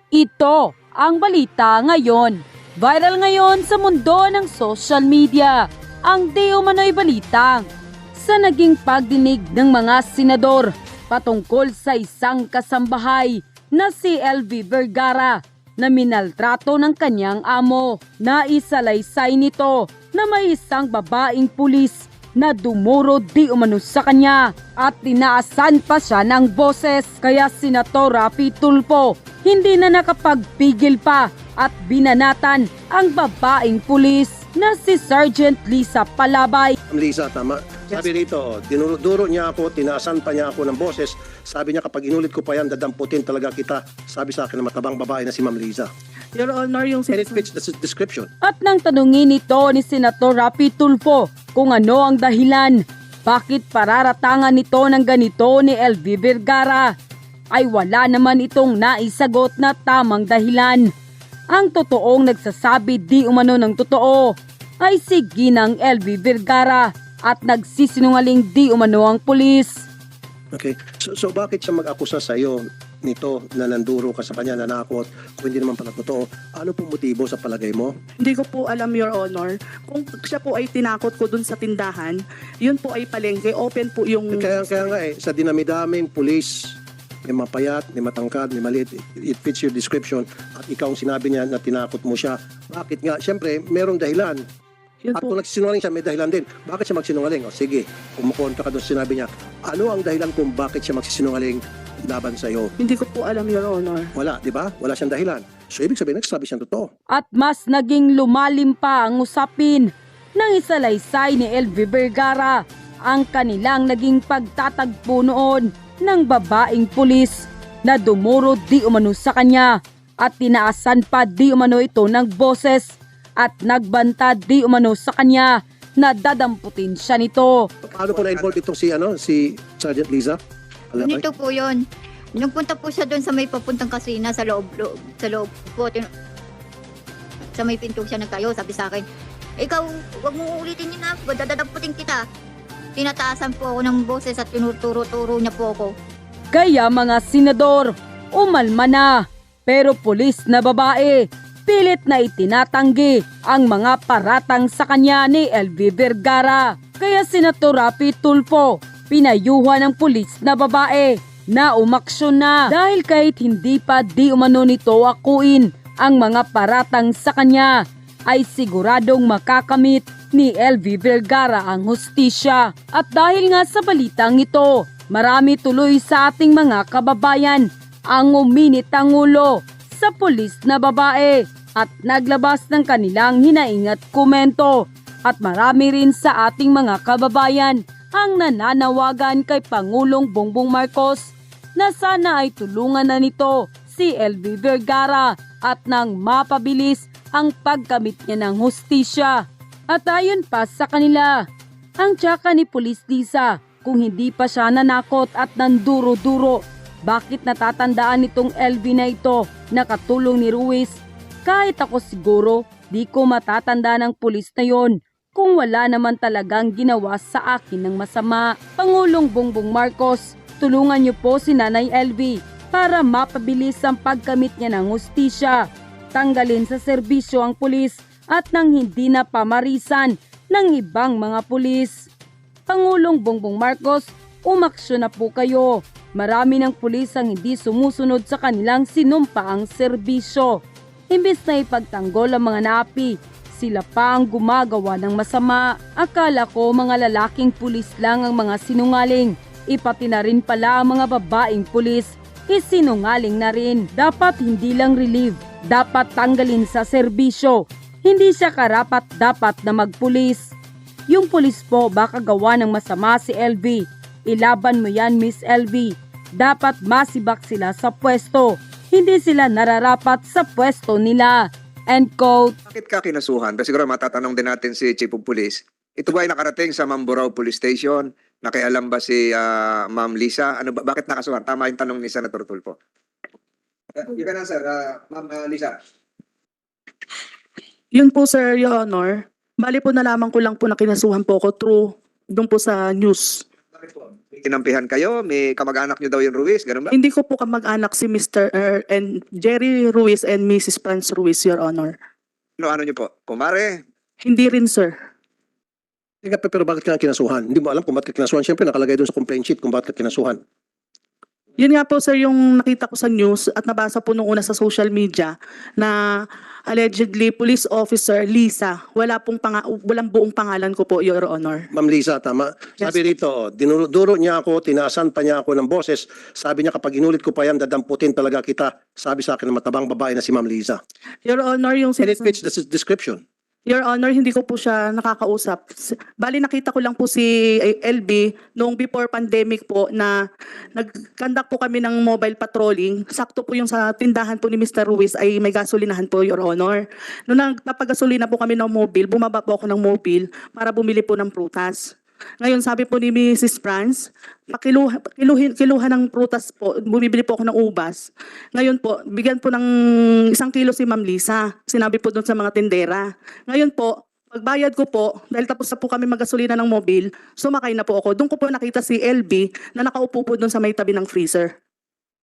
Ito ang balita ngayon. Viral ngayon sa mundo ng social media ang di umano'y balitang sa naging pagdinig ng mga senador patungkol sa isang kasambahay na si LV Vergara na minaltrato ng kanyang amo. Naisalaysay nito na may isang babaeng pulis na dumuro di umano sa kanya at tinaasan pa siya ng boses. Kaya Senator Raffy Tulfo hindi na nakapagpigil pa at binanatan ang babaeng pulis na si Sergeant Lisa Palabay. Lisa, tama. Sabi rito, dinuro niya ako, tinaasan pa niya ako ng boses. Sabi niya kapag inulit ko pa yan, dadamputin talaga kita. Sabi sa akin na matabang babae na si Ma'am Lisa. Your Honor, yung And it fits the description. At nang tanungin ito ni Senator Raffy Tulfo kung ano ang dahilan, bakit pararatangan nito ng ganito ni LV Vergara, ay wala naman itong naisagot na tamang dahilan. Ang totoong nagsasabi di umano ng totoo ay si Ginang LV Vergara at nagsisinungaling di umano ang pulis. Okay. So bakit siya mag-akusa sa iyo nito na nanduro ka sa kanya, nanakot, kung hindi naman pala totoo? Ano pong motibo sa palagay mo? Hindi ko po alam, Your Honor. Kung siya po ay tinakot ko dun sa tindahan, yun po ay palengke. Open po yung... Kaya nga sa dinamidaming pulis, may mapayat, may matangkad, may maliit, it fits your description at ikaw ang sinabi niya na tinakot mo siya. Bakit nga? Siyempre, merong dahilan. Yun At po. kung nagsisinungaling siya, may dahilan din. Bakit siya magsinungaling? O sige, kumukontra ka doon sa sinabi niya. Ano ang dahilan kung bakit siya magsisinungaling laban sa iyo? Hindi ko po alam, Your Honor. Wala, di ba? Wala siyang dahilan. So ibig sabihin, nagsasabi siyang totoo. At mas naging lumalim pa ang usapin ng isalaysay ni LV Vergara ang kanilang naging pagtatagpo noon ng babaeng pulis na dumuro di umano sa kanya at tinaasan pa di umano ito ng boses at nagbanta di umano sa kanya na dadamputin siya nito. Paano po na-involve itong si Sergeant Liza? Alam mo? Ganito po yun. Nung punta po siya doon sa may papuntang kasina sa loob po, sa may pinto siya nagtayo, sabi sa akin, ikaw, wag mo ulitin yun na, dadadaputin kita. Tinataasan po ako ng boses at tinuturo-turo niya po ako. Kaya mga senador, umalma na. Pero pulis na babae, pilit na itinatanggi ang mga paratang sa kanya ni LV Vergara. Kaya Senator Raffy Tulfo, pinayuhan ng pulis na babae na umaksyon na dahil kahit hindi pa di umano nito akuin ang mga paratang sa kanya, ay siguradong makakamit ni LV Vergara ang hustisya. At dahil nga sa balitang ito, marami tuloy sa ating mga kababayan ang uminit ang ulo sa pulis na babae at naglabas ng kanilang hinaing at komento. At marami rin sa ating mga kababayan ang nananawagan kay Pangulong Bongbong Marcos na sana ay tulungan na nito si LV Vergara at nang mapabilis ang pagkamit niya ng hustisya. At ayon pa sa kanila, ang tsaka ni Pulis Lisa, kung hindi pa siya nanakot at nanduro-duro, bakit natatandaan nitong LV na ito na katulong ni Ruiz? Kahit ako siguro, di ko matatanda ng pulis na yon kung wala naman talagang ginawa sa akin ng masama. Pangulong Bongbong Marcos, tulungan niyo po si Nanay LV para mapabilis ang pagkamit niya ng hustisya. Tanggalin sa serbisyo ang pulis at nang hindi na pamarisan ng ibang mga pulis. Pangulong Bongbong Marcos, umaksyon na po kayo. Marami ng pulis ang hindi sumusunod sa kanilang sinumpaang serbisyo. Imbis na ipagtanggol ang mga naapi, sila pa ang gumagawa ng masama. Akala ko mga lalaking pulis lang ang mga sinungaling. Ipati na rin pala ang mga babaeng pulis. Isinungaling na rin. Dapat hindi lang relieve. Dapat tanggalin sa serbisyo. Hindi siya karapat dapat na magpulis. Yung pulis po baka gawa ng masama si LV. Ilaban mo yan, Miss LV. Dapat masibak sila sa pwesto. Hindi sila nararapat sa pwesto nila. End quote. Bakit ka kinasuhan? Kasi siguro matatanong din natin si Chief of Police. Ito ba ay nakarating sa Mamburao Police Station? Nakialam ba si Ma'am Lisa? Bakit nakasuhan? Tama yung tanong ni Senator Tulfo. You can answer, Ma'am Lisa. Yun po, Sir, Your Honor. Bali po nalaman ko lang po na kinasuhan po ako through doon po sa news. Kinampihan kayo? May kamag-anak nyo daw yung Ruiz? Ganun ba? Hindi ko po kamag-anak si Mr. And Jerry Ruiz and Mrs. Franz Ruiz, Your Honor. Ano nyo po? Kumare? Hindi rin, sir. Teka, pero bakit ka kinasuhan? Hindi mo alam kung bakit ka kinasuhan. Siyempre, nakalagay doon sa complaint sheet kung bakit ka kinasuhan. Yun nga po, sir, yung nakita ko sa news at nabasa po nung una sa social media na allegedly police officer Lisa, walang buong pangalan ko po, Your Honor. Ma'am Lisa, tama? Yes. Sabi rito, dinuduro niya ako, tinaasan pa niya ako ng boses. Sabi niya, kapag inulit ko pa yan, dadamputin talaga kita. Sabi sa akin ng matabang babae na si Ma'am Lisa. Your Honor, yung And it fits the description. Your Honor, hindi ko po siya nakakausap. Bali, nakita ko lang po si LB noong before pandemic po na nag-conduct po kami ng mobile patrolling. Sakto po yung sa tindahan po ni Mr. Ruiz ay may gasolinahan po, Your Honor. Noong napagasolina po kami ng mobile, bumaba po ako ng mobile para bumili po ng prutas. Ngayon, sabi po ni Mrs. Franz, kiluha ng prutas po, bumibili po ako ng ubas. Ngayon po, bigyan po ng 1 kilo si Ma'am Lisa. Sinabi po doon sa mga tindera. Ngayon po, pagbayad ko po, dahil tapos na po kami magasolina ng mobil, sumakay na po ako. Doon ko po nakita si LB na nakaupo po doon sa may tabi ng freezer.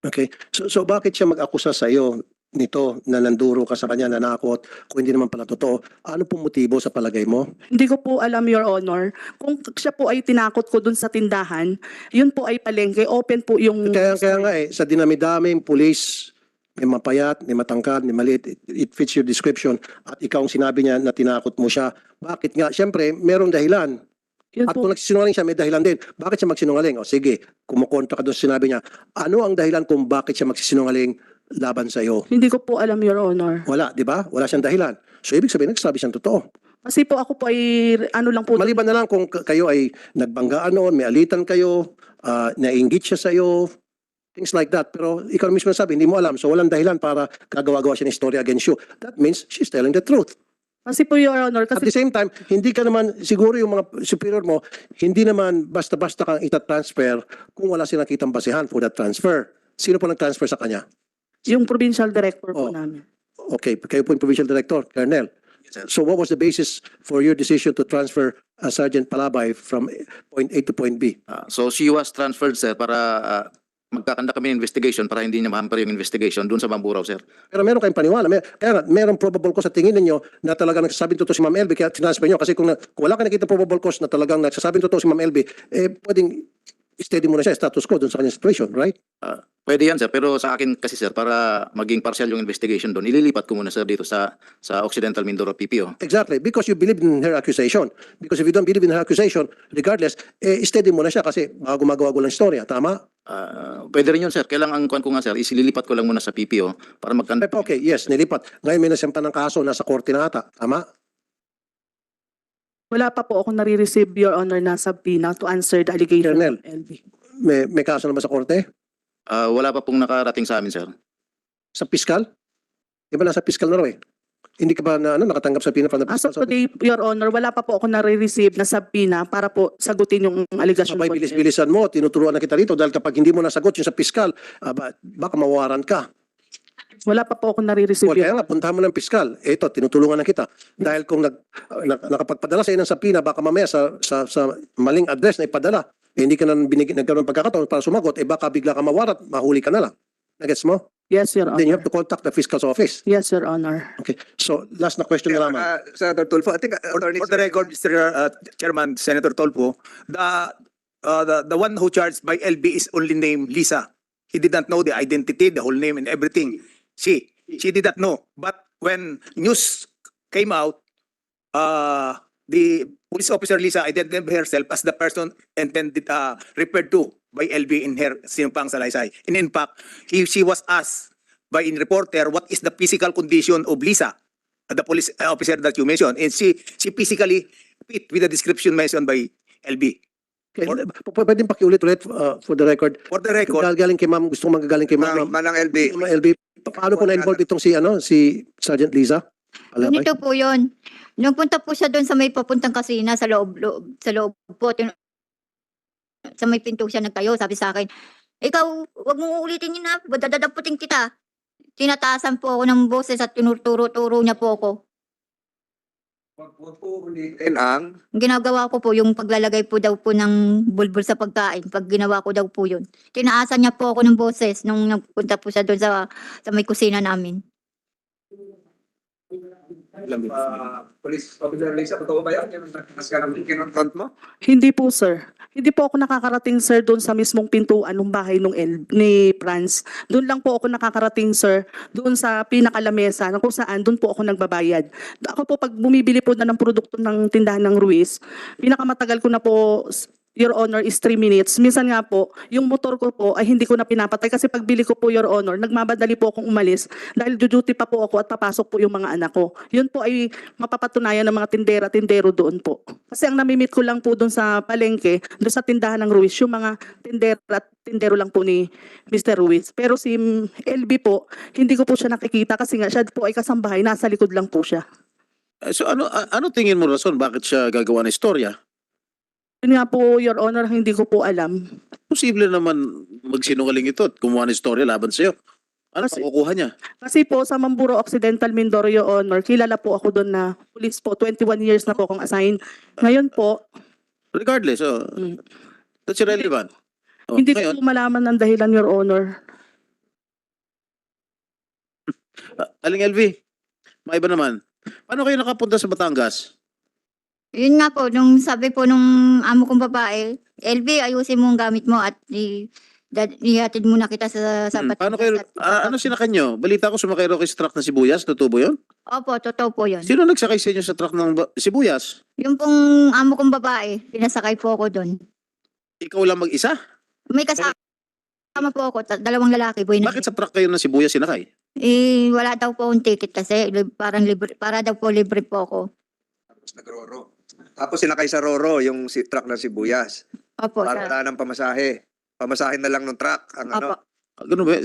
Okay. So bakit siya mag-akusa sa iyo nito na nanduro ka sa kanya, nanakot, kung hindi naman pala totoo? Ano pong motibo sa palagay mo? Hindi ko po alam, Your Honor. Kung siya po ay tinakot ko doon sa tindahan, yun po ay palengke. Open po yung... Kaya nga sa dinami-daming pulis, may mapayat, may matangkad, may maliit, it fits your description, at ikaw ang sinabi niya na tinakot mo siya. Bakit nga? Siyempre, merong dahilan. Yun At po. kung nagsisinungaling siya, may dahilan din. Bakit siya magsinungaling? O sige, kumukontra ka doon sa sinabi niya. Ano ang dahilan kung bakit siya magsisinungaling laban sa iyo? Hindi ko po alam, Your Honor. Wala, di ba? Wala siyang dahilan. So ibig sabihin, nagsasabi siyang totoo. Kasi po ako po ay ano lang po... Maliban na lang kung kayo ay nagbanggaan noon, may alitan kayo, nainggit siya sa iyo, things like that. Pero ikaw mismo sabi, hindi mo alam. So walang dahilan para kagawa-gawa siya ng story against you. That means she's telling the truth. Kasi po, Your Honor, At kasi the same time, hindi ka naman, siguro yung mga superior mo, hindi naman basta-basta kang itatransfer kung wala silang kitang basihan for that transfer. Sino po nag-transfer sa kanya? yung provincial director Oh. po namin. Okay, kayo po yung provincial director, Colonel. So what was the basis for your decision to transfer Sergeant Palabay from point A to point B? So she was transferred, sir, para magkakanda kami ng investigation para hindi niya mahamper yung investigation doon sa Mamburao, sir. Pero meron kayong paniwala. Kaya nga, meron probable cause sa tingin ninyo na talagang nagsasabing totoo si Ma'am LB kaya transfer nyo. Kasi kung wala ka nakita probable cause na talagang nagsasabing totoo si Ma'am LB, pwedeng steady muna siya, status quo doon sa kanyang situation, right? Pwede yan, sir, pero sa akin kasi, sir, para maging partial yung investigation doon, ililipat ko muna, sir, dito sa Occidental Mindoro PPO. Exactly, because you believe in her accusation. Because if you don't believe in her accusation, regardless, steady muna siya kasi gumagawa ko lang istorya, tama? Pwede rin yun, sir. Kailangan ang kuhan ko nga, sir, isililipat ko lang muna sa PPO para magkanda. Okay, yes, nilipat. Ngayon may nasampa ng kaso, nasa korte na ata, tama? Wala pa po akong nare-receive, Your Honor, na subpoena to answer the allegation Colonel. of LB. May kaso naman sa korte? Wala pa pong nakarating sa amin, sir. Sa piskal? Di ba nasa piskal na raw eh? Hindi ka ba nakatanggap sa pina from the As fiscal? of today, Your Honor, wala pa po ako nare-receive na subpoena para po sagutin yung allegation Sabay po. bilis-bilisan mo, tinuturuan na kita rito dahil kapag hindi mo nasagot yung sa piskal, baka mawaran ka. Wala pa po ako nare-receive. Well, kaya nga, puntahan mo ng piskal. Ito, tinutulungan na kita. Dahil kung nakapagpadala sa ng sapina, baka mamaya sa maling address na ipadala, hindi ka na nagkaroon ng pagkakataon para sumagot, baka bigla ka mawarat, mahuli ka na lang. Nagets mo? Yes, Your Then you have Honor. to contact the fiscal's office. Yes, Your Honor. Okay. So, last na question na lamang. Senator Tulfo, I think Attorney For the record, Mr. Chairman, Senator Tolpo, the one who charged by LB is only named Lisa. He did not know the identity, the whole name, and everything. She did not know. But when news came out, the police officer Lisa identified herself as the person intended referred to by LB in her sinumpang salaysay. And in fact, she was asked by a reporter what is the physical condition of Lisa, the police officer that you mentioned, and she physically fit with the description mentioned by LB. Okay. Pwedeng pakiulit ulit for the record. For the record, Gagaling kay ma'am, gusto ko magagaling kay ma'am. Manang LB. Ma'am LB, paano po na-involve itong si Sergeant Liza? Palabay? Ganito po yun. Nung punta po siya doon sa may papuntang kasina sa loob po, sa may pinto siya nagtayo, sabi sa akin, ikaw, wag mong uulitin yun na, dadadaputin kita. Tinataasan po ako ng boses at tinuturo-turo niya po ako. Huwag po ulitin ang Ang ginagawa ko po, yung paglalagay po daw po ng bulbul sa pagkain. Pag ginawa ko daw po yun. Tinaasan niya po ako ng boses nung nagpunta po siya doon sa may kusina namin. Police Officer Lisa, totoo ba yan? Yung nagkas ka ng kinonfront mo? Hindi po, sir. Hindi po ako nakakarating, sir, doon sa mismong pintuan ng bahay ni Franz. Doon lang po ako nakakarating, sir, doon sa pinakalamesa na kung saan doon po ako nagbabayad. Ako po, pag bumibili po na ng produkto ng tindahan ng Ruiz, pinakamatagal ko na po, Your Honor, is 3 minutes. Minsan nga po, yung motor ko po ay hindi ko na pinapatay kasi pagbili ko po, Your Honor, nagmamadali po akong umalis dahil duty pa po ako at papasok po yung mga anak ko. Yun po ay mapapatunayan ng mga tindera-tindero doon po. Kasi ang namimit ko lang po doon sa palengke, doon sa tindahan ng Ruiz, yung mga tindera at tindero lang po ni Mr. Ruiz. Pero si LB po, hindi ko po siya nakikita kasi nga siya po ay kasambahay, nasa likod lang po siya. So ano tingin mo rason bakit siya gagawa ng istorya? Yun nga po, Your Honor, hindi ko po alam. Posible naman magsinungaling ito at gumawa ng istorya laban sa'yo. Ano Kasi- makukuha niya? Kasi po sa Mamburo Occidental Mindoro, Your Honor, kilala po ako doon na police po. 21 years na po akong assign. Ngayon po, Regardless, Mm. that's irrelevant. hindi Ngayon, ko po malaman ang dahilan, Your Honor. Aling LV, maiba naman. Paano kayo nakapunta sa Batangas? Yun nga po, nung sabi po nung amo kong babae, LB, ayusin mo ang gamit mo at ihatid muna kita sa Paano kayo, ano sinakay nyo? Balita ko sumakay raw kayo sa truck ng sibuyas, totoo ba yun? Opo, totoo po yun. Sino nagsakay sa inyo sa truck ng sibuyas? Yung pong amo kong babae, pinasakay po ako doon. Ikaw lang mag-isa? May kasama po ako, dalawang lalaki. Boy, Bakit sa truck kayo ng sibuyas sinakay? wala daw po akong ticket kasi parang libre, para daw po libre po ako. Tapos nag-roro. Tapos sinakay sa Roro, yung truck ng sibuyas. Opo, Para wala ng pamasahe. Pamasahe na lang ng truck. Ang Opo. Ganun ba?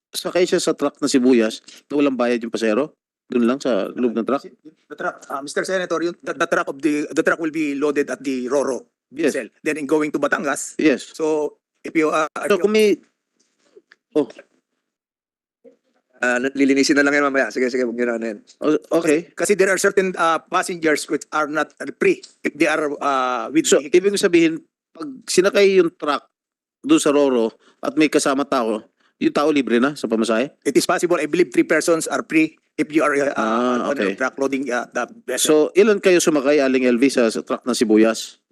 Sakay siya sa truck ng sibuyas na walang bayad yung pasero? Doon lang sa loob ng truck? The truck, Mr. Senator, the truck will be loaded at the Roro Yes. itself. Then in going to Batangas, Yes. so if you So kung may... lilinisin na lang yan mamaya. Sige, huwag nyo na yan. Okay. kasi there are certain passengers which are not free if they are with So, vehicle. ibig sabihin, pag sinakay yung truck doon sa Roro at may kasama tao, yung tao libre na sa pamasahe? It is possible, I believe 3 persons are free if you are on Okay. the truck loading the vessel. So, ilan kayo sumakay, Aling LV, sa truck ng sibuyas?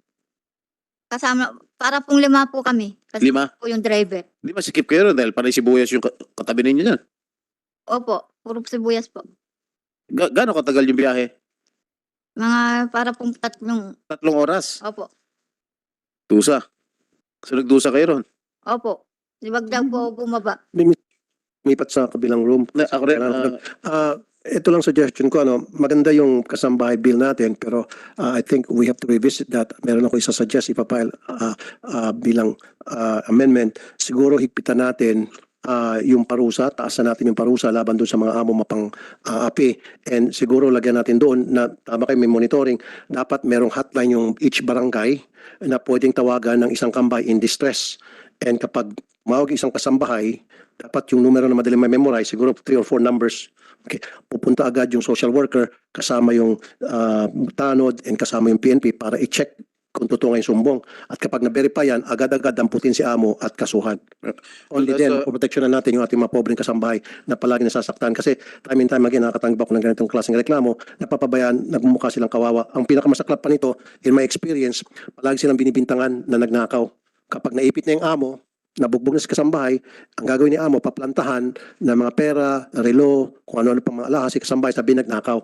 Kasama, para pong 5 po kami. Kasi 5? po yung driver. Di ba sikip kayo ron dahil parang sibuyas yung katabi ninyo dyan? Opo, puro sibuyas po. Gaano katagal yung biyahe? Mga para pong 3. 3 oras. Opo, Dusa. So, nagdusa kayo ron? opo. Wag daw po bumaba. Lumipat sa kabilang room. Ako rin. Ito lang suggestion ko, maganda yung kasambahay bill natin, pero I think we have to revisit that. Meron ako isasuggest, ipapile bilang amendment. Siguro higpitan natin yung parusa, taasan natin yung parusa laban doon sa mga amo mapang api. And siguro lagyan natin doon na tama kayo may monitoring. Dapat merong hotline yung each barangay na pwedeng tawagan ng isang kambay in distress. And kapag mawag isang kasambahay, dapat yung numero na madali may memorize, siguro 3 or 4 numbers. Okay. Pupunta agad yung social worker, kasama yung tanod and kasama yung PNP para i-check kung totoo nga yung sumbong. At kapag na-verify yan, agad-agad damputin si amo at kasuhan. Only That's, then, proteksyonan natin yung ating mga pobreng kasambahay na palagi nasasaktan. Kasi time and time again, nakakatanggap ako ng ganitong klaseng reklamo, napapabayaan, nagmumukha silang kawawa. Ang pinakamasaklap pa nito, in my experience, palagi silang binibintangan na nagnakaw. Kapag naipit na yung amo, nabugbog na si kasambahay, ang gagawin ni amo, paplantahan ng mga pera, relo, kung ano-ano pang mga alahas, si kasambahay sabi nagnakaw.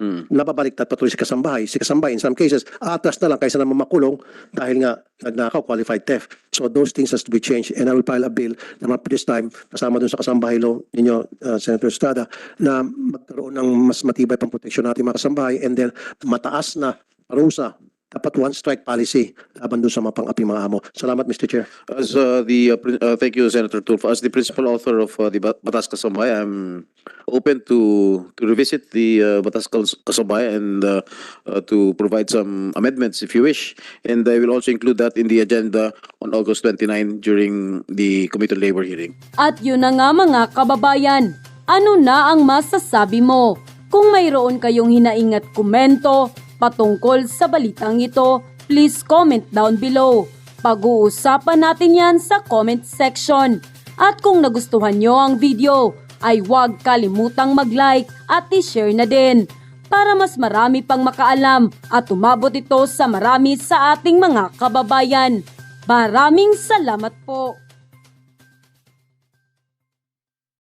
Nababaliktad patuloy si kasambahay. Si kasambahay, in some cases, atras na lang kaysa naman makulong dahil nga nagnakaw, qualified theft. So those things has to be changed. And I will file a bill naman for this time, kasama dun sa kasambahay law ninyo, Senator Estrada, na magkaroon ng mas matibay pang proteksyon natin mga kasambahay and then mataas na parusa. Dapat one strike policy laban doon sa mga pang-api mga amo. Salamat, Mr. Chair. As thank you, Senator Tulfo. As the principal author of the Batas Kasambay, I'm open to revisit the Batas Kasambay and to provide some amendments if you wish. And I will also include that in the agenda on August 29 during the Committee on Labor hearing. At yun na nga mga kababayan, ano na ang masasabi mo? Kung mayroon kayong hinaing at komento patungkol sa balitang ito, please comment down below. Pag-uusapan natin yan sa comment section. At kung nagustuhan nyo ang video, ay huwag kalimutang mag-like at i-share na din para mas marami pang makaalam at umabot ito sa marami sa ating mga kababayan. Maraming salamat po!